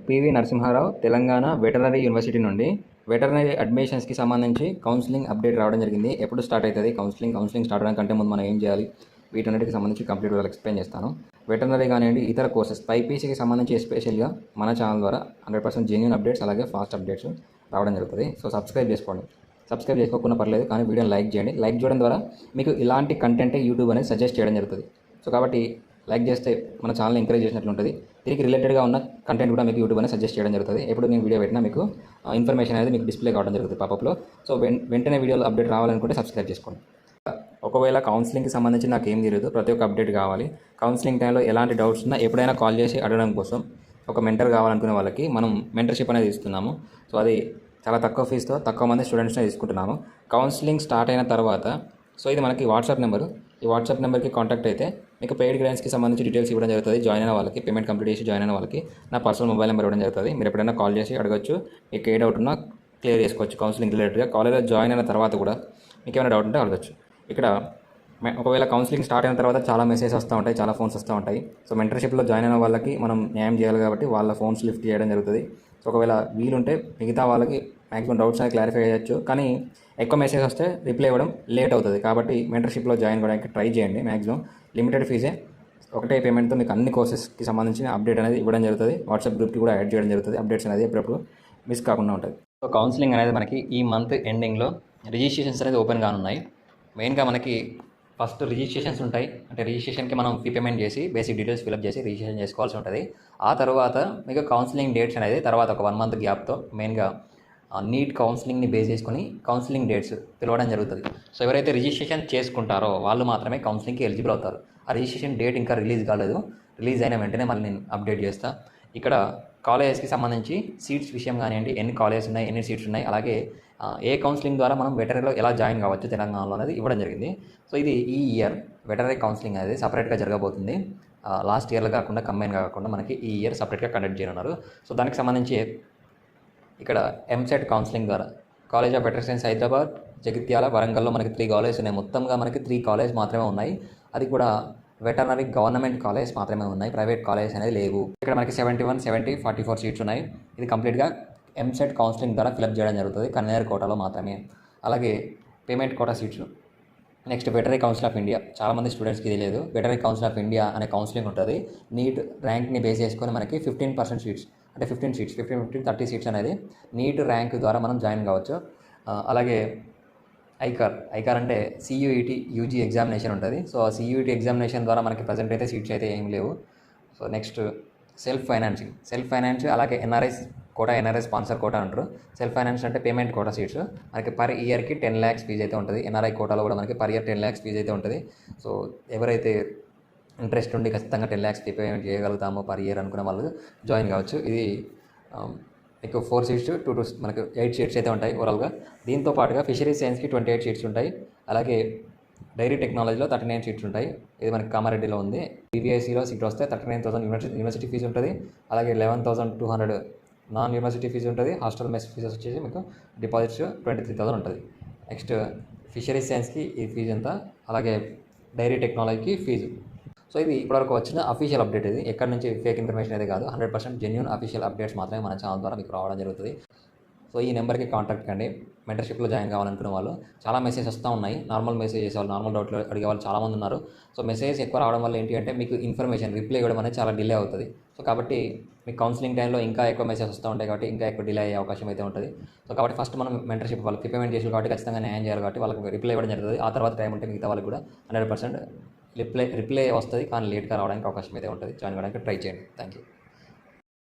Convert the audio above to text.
PV Narasimharao Telangana veterinary university నుండి veterinary అడ్మిషన్స్కి సంబంధించి కౌన్సిలింగ్ అప్డేట్ రావడం జరిగింది. ఎప్పుడు స్టార్ట్ అవుతుంది కౌన్సిలింగ్ స్టార్ట్ అవడానికి ముందు మనం ఏం చేయాలి, వీటన్నిటికి సంబంధించి కంప్లీట్ వాళ్ళకి ఎక్స్ప్లెయిన్ చేస్తాను. వెటర్నరీ కానివ్వండి, ఇతర కోర్సెస్ బైపీసీకి సంబంధించి ఎస్పెషల్గా మన ఛానల్ ద్వారా 100% జెన్యూన్ అప్డేట్స్ అలాగే ఫాస్ట్ అప్డేట్స్ రావడం జరుగుతుంది. సో సబ్స్క్రైబ్ చేసుకోండి. సబ్స్క్రైబ్ చేసుకోకుండా పర్లేదు, కానీ వీడియోని లైక్ చేయండి. లైక్ చేయడం ద్వారా మీకు ఇలాంటి కంటెంటే యూట్యూబ్ అనేది సజెస్ట్ చేయడం జరుగుతుంది. సో కాబట్టి లైక్ చేస్తే మన ఛానల్ ఎంకరేజ్ చేసినట్లు ఉంటుంది. దీనికి రిలేటెడ్గా ఉన్న కంటెంట్ కూడా మీకు యూట్యూబ్ అనేది సజెస్ట్ చేయడం జరుగుతుంది. ఎప్పుడు నేను వీడియో పెట్టినా మీకు ఇన్ఫర్మేషన్ అనేది మీకు డిస్ప్లే కావడం జరుగుతుంది పాపప్లో. సో వెంటనే వీడియోలో అప్డేట్ రావాలనుకుంటే సబ్స్క్రైబ్ చేసుకోండి. ఒకవేళ కౌన్సిలింగ్కి సంబంధించి నాకు ఏం తెలియదు, ప్రతి ఒక్క అప్డేట్ కావాలి. కౌన్సిలింగ్ టైంలో ఎలాంటి డౌట్స్ ఉన్నా ఎప్పుడైనా కాల్ చేసి అడగడం కోసం ఒక మెంటర్ కావాలనుకునే వాళ్ళకి మనం మెంటర్షిప్ అనేది ఇస్తున్నాము. సో అది చాలా తక్కువ ఫీజుతో తక్కువ మంది స్టూడెంట్స్ని తీసుకుంటున్నాము. కౌన్సిలింగ్ స్టార్ట్ అయిన తర్వాత సో ఇది మనకి వాట్సాప్ నెంబరు. ఈ వాట్సాప్ నెంబర్కి కాంటాక్ట్ అయితే మీకు పెయిడ్ గైడెన్స్కి సంబంధించి డీటెయిల్స్ ఇవ్వడం జరుగుతుంది. జాయిన్ అయిన వాళ్ళకి, పేమెంట్ కంప్లీట్ చేసి జాయిన్ అయిన వాళ్ళకి నా పర్సనల్ మొబైల్ నెంబర్ ఇవ్వడం జరుగుతుంది. మీరు ఎప్పుడైనా కాల్ చేసి అడగచ్చు. మీకు ఏ డౌట్ ఉన్నా క్లియర్ చేసుకోవచ్చు. కౌన్సిలింగ్ రిలేటెడ్గా కాలేజ్లో జాయిన్ అయిన తర్వాత కూడా మీకు ఏమైనా డౌట్ ఉంటే అడగచ్చు. ఇక్కడ ఒకవేళ కౌన్సిలింగ్ స్టార్ట్ అయిన తర్వాత చాలా మెసేజ్ వస్తూ ఉంటాయి, చాలా ఫోన్స్ వస్తూ ఉంటాయి. సో మెంటర్షిప్లో జాయిన్ అయిన వాళ్ళకి మనం న్యాయం చేయాలి కాబట్టి వాళ్ళ ఫోన్స్ లిఫ్ట్ చేయడం జరుగుతుంది. సో ఒకవేళ వీలుంటే మిగతా వాళ్ళకి మ్యాక్సిమం డౌట్స్ అనేది క్లారిఫై చేయొచ్చు. కానీ ఎక్కువ మెసేజ్ వస్తే రిప్లై ఇవ్వడం లేట్ అవుతుంది. కాబట్టి మెంటర్షిప్లో జాయిన్ అవ్వడానికి ట్రై చేయండి. మ్యాక్సిమం లిమిటెడ్ ఫీజే, ఒకటే పేమెంట్తో మీకు అన్ని కోర్సెస్కి సంబంధించిన అప్డేట్ అనేది ఇవ్వడం జరుగుతుంది. వాట్సాప్ గ్రూప్కి కూడా యాడ్ చేయడం జరుగుతుంది. అప్డేట్స్ అనేది ఎప్పుడప్పుడు మిస్ కాకుండా ఉంటుంది. సో కౌన్సిలింగ్ అనేది మనకి ఈ మంత్ ఎండింగ్లో రిజిస్ట్రేషన్స్ అనేది ఓపెన్ కానున్నాయి. మెయిన్గా మనకి ఫస్ట్ రిజిస్ట్రేషన్స్ ఉంటాయి. అంటే రిజిస్ట్రేషన్కి మనం ఫీ పేమెంట్ చేసి బేసిక్ డీటెయిల్స్ ఫిల్అప్ చేసి రిజిస్ట్రేషన్ చేసుకోవాల్సి ఉంటుంది. ఆ తర్వాత మీకు కౌన్సిలింగ్ డేట్స్ అనేది తర్వాత ఒక 1 మంత్ గ్యాప్తో మెయిన్గా నీట్ కౌన్సిలింగ్ని బేస్ చేసుకుని కౌన్సిలింగ్ డేట్స్ పిలవడం జరుగుతుంది. సో ఎవరైతే రిజిస్ట్రేషన్ చేసుకుంటారో వాళ్ళు మాత్రమే కౌన్సిలింగ్కి ఎలిజిబుల్ అవుతారు. ఆ రిజిస్ట్రేషన్ డేట్ ఇంకా రిలీజ్ కాలేదు. రిలీజ్ అయిన వెంటనే మళ్ళీ నేను అప్డేట్ చేస్తాను. ఇక్కడ కాలేజెస్కి సంబంధించి సీట్స్ విషయం కానివ్వండి, ఎన్ని కాలేజెస్ ఉన్నాయి, ఎన్ని సీట్స్ ఉన్నాయి, అలాగే ఏ కౌన్సిలింగ్ ద్వారా మనం వెటరీలో ఎలా జాయిన్ కావచ్చు తెలంగాణలో అనేది ఇవ్వడం జరిగింది. సో ఇది ఈ ఇయర్ వెటరీ కౌన్సిలింగ్ అనేది సపరేట్గా జరగబోతుంది. లాస్ట్ ఇయర్లో కాకుండా కంబైన్గా కాకుండా మనకి ఈ ఇయర్ సపరేట్గా కండక్ట్ చేయనున్నారు. సో దానికి సంబంధించి ఇక్కడ ఎంసెట్ కౌన్సిలింగ్ ద్వారా college of వెటరీ science Hyderabad, Jagtial, వరంగల్లో మనకి 3 కాలేజెస్ ఉన్నాయి. మొత్తంగా మనకి 3 కాలేజ్ మాత్రమే ఉన్నాయి. అది కూడా వెటర్నరీ గవర్నమెంట్ కాలేజ్ మాత్రమే ఉన్నాయి, ప్రైవేట్ కాలేజ్ అనేది లేవు. ఇక్కడ మనకి 71, 70, 44 సీట్స్ ఉన్నాయి. ఇది కంప్లీట్గా ఎంసెట్ కౌన్సిలింగ్ ద్వారా ఫిలప్ చేయడం జరుగుతుంది, కన్వేర్ కోటాలో మాత్రమే. అలాగే payment quota seats. Next veterinary council of India, చాలామంది స్టూడెంట్స్కి ఇది లేదు. వెటరీ కౌన్సిల్ ఆఫ్ ఇండియా అనే కౌన్సిలింగ్ ఉంటుంది. నీట్ ర్యాంక్ని బేస్ చేసుకొని మనకి 15% సీట్స్, అంటే 15 సీట్స్, 15, 30 సీట్స్ అనేది నీట్ ర్యాంక్ ద్వారా మనం జాయిన్ కావచ్చు. అలాగే ఐకార్ అంటే CUET యూజీ ఎగ్జామినేషన్ ఉంటుంది. సో ఆ CUET ఎగ్జామినేషన్ ద్వారా మనకి ప్రజెంట్ అయితే సీట్స్ అయితే ఏం లేవు. సో నెక్స్ట్ సెల్ఫ్ ఫైనాన్స్ అలాగే ఎన్ఆర్ఐ స్పాన్సర్ కోటా అంటారు. సెల్ఫ్ ఫైనాన్స్ అంటే పేమెంట్ కోటా సీట్స్ మనకి పర్ ఇయర్కి 10 lakhs ఫీజు అయితే ఉంటుంది. ఎన్ఆర్ఐ కోటాలో కూడా మనకి పర్ ఇయర్ 10 lakhs ఫీజు అయితే ఉంటుంది. సో ఎవరైతే ఇంట్రెస్ట్ ఉండి ఖచ్చితంగా 10 lakhs ఫీ పేమెంట్ చేయగలుగుతామో పర్ ఇయర్ అనుకునే వాళ్ళు జాయిన్ కావచ్చు. ఇది మీకు 4 సీట్స్, 2 మనకు 8 సీట్స్ అయితే ఉంటాయి ఓవరాల్గా. దీంతో పాటుగా ఫిషరీస్ సైన్స్కి 28 సీట్స్ ఉంటాయి. అలాగే డైరీ టెక్నాలజీలో 39 సీట్స్ ఉంటాయి. ఇది మనకి కామారెడ్డిలో ఉంది. BVICలో సీట్ వస్తే 39,000 యూనివర్సిటీ ఫీజు ఉంటుంది. అలాగే 11,200 నాన్ యూనివర్సిటీ ఫీజు ఉంటుంది. హాస్టల్ మెస్ ఫీజు వచ్చేసి మీకు డిపాజిట్స్ 23,000 ఉంటుంది. నెక్స్ట్ ఫిషరీస్ సైన్స్కి ఈ ఫీజు ఎంత, అలాగే డైరీ టెక్నాలజీకి ఫీజు. సో ఇది ఇప్పటివరకు వచ్చిన అఫీషియల్ అప్డేట్. ఇది ఎక్కడి నుంచి ఫేక్ ఇన్ఫర్మేషన్ అయితే కాదు, 100% జెన్యూన్ అఫీషియల్ అప్డేట్స్ మాత్రమే మన ఛానల్ ద్వారా మీకు రావడం జరుగుతుంది. సో ఈ నెంబర్కి కాంటాక్ట్ కండి. మెంటర్షిప్లో జాయిన్ కావాలనుకునే వాళ్ళు. చాలా మెసేజ్ వస్తూ ఉన్నాయి. నార్మల్ మెసేజ్ చేసేవాళ్ళు, నార్మల్ డౌట్లు అడిగే వాళ్ళు చాలామంది ఉన్నారు. సో మెసేజ్ ఎక్కువ రావడం వల్ల ఏంటి అంటే మీకు ఇన్ఫర్మేషన్ రిప్లై ఇవ్వడం అనేది చాలా డిలే అవుతుంది. సో కాబట్టి మీకు కౌన్సిలింగ్ టైంలో ఇంకా ఎక్కువ మెసేజ్ వస్తూ ఉంటాయి కాబట్టి ఇంకా ఎక్కువ డిలే అయ్యే అవకాశం అయితే ఉంటుంది. సో కాబట్టి ఫస్ట్ మనం మెంటర్షిప్ వాళ్ళకి పేమెంట్ చేసి కాబట్టి ఖచ్చితంగా న్యాయం చేయాలి కాబట్టి వాళ్ళకి రిప్లై ఇవ్వడం జరుగుతుంది. ఆ తర్వాత టైం ఉంటే మిగతా వాళ్ళకి కూడా 100% రిప్లై వస్తుంది, కానీ లేట్గా రావడానికి అవకాశం అయితే ఉంటుంది. జాయిన్ అవ్వడానికి ట్రై చేయండి. Thank you.